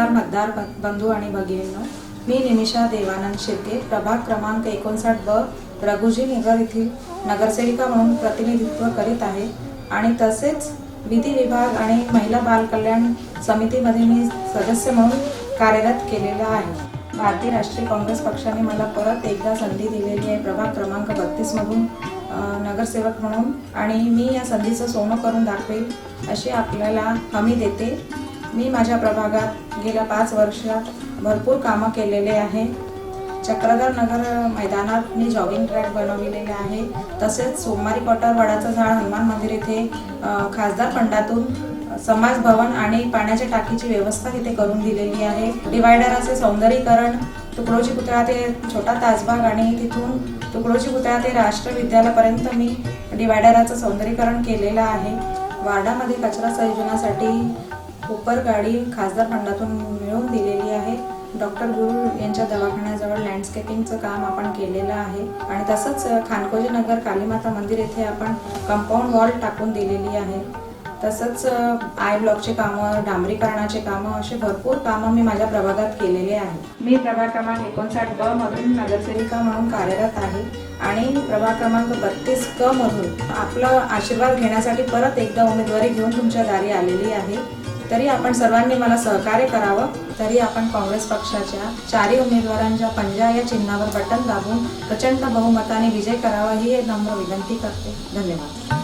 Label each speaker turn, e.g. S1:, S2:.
S1: नमस्कार मतदार बंधू आणि भगिनींनो, मी निमिषा देवानंद शिर्के, प्रभाग क्रमांक 59 ब रघुजी नगर येथील नगरसेविका म्हणून प्रतिनिधित्व करीत आहे आणि तसेच विधी विभाग आणि महिला बाल कल्याण समितीमध्ये मी सदस्य म्हणून कार्यरत केलेला आहे। भारतीय राष्ट्रीय काँग्रेस पक्षाने मला परत एकदा संधी दिलेली आहे प्रभाग क्रमांक 32 मधून नगरसेवक म्हणून, आणि मी या संधीचं सोनं करून दाखवेल अशी आपल्याला हमी देते। मी माझ्या प्रभागात गेल्या 5 वर्षात भरपूर कामं केलेले आहे। चक्रधर नगर मैदानात मी जॉगिंग ट्रॅक बनवलेले आहे। तसेच सोमवारी क्वार्टर वडाचं झाड हनुमान मंदिर येथे खासदार फंडातून समाज भवन आणि पाण्याच्या टाकीची व्यवस्था तिथे करून दिलेली आहे। डिवायडराचे सौंदर्यीकरण, तुकडोजी पुतळा ते छोटा ताजबाग आणि तिथून तुकडोजी पुतळा ते राष्ट्र विद्यालयापर्यंत मी डिवायडराचं सौंदर्यीकरण केलेलं आहे। वार्डामध्ये कचरा संयोजनासाठी उपर गाडी खासदार फंडातून मिळवून दिलेली आहे। डॉक्टर गुरु यांच्या दवाखान्याजवळ लँडस्केपिंगचं काम आपण केलेलं आहे आणि तसंच खानकोजी नगर कालीमाता मंदिर येथे आपण कंपाऊंड वॉल टाकून दिलेली आहे। तसंच आय ब्लॉकचे कामं, डांबरीकरणाचे कामं, असे भरपूर कामं मी माझ्या प्रभागात केलेले आहे। मी प्रभाग क्रमांक 59 ब मधून नगरसेविका म्हणून कार्यरत आहे आणि प्रभाग क्रमांक 32 क मधून आपला आशीर्वाद घेण्यासाठी परत एकदा उमेदवारी घेऊन तुमच्या दारी आलेली आहे। तरी आपण सर्वांनी मला सहकार्य करावं। तरी आपण काँग्रेस पक्षाच्या 4 उमेदवारांच्या पंजा या चिन्हावर बटन दाबून प्रचंड बहुमताने विजय करावा ही नम्र विनंती करते। धन्यवाद।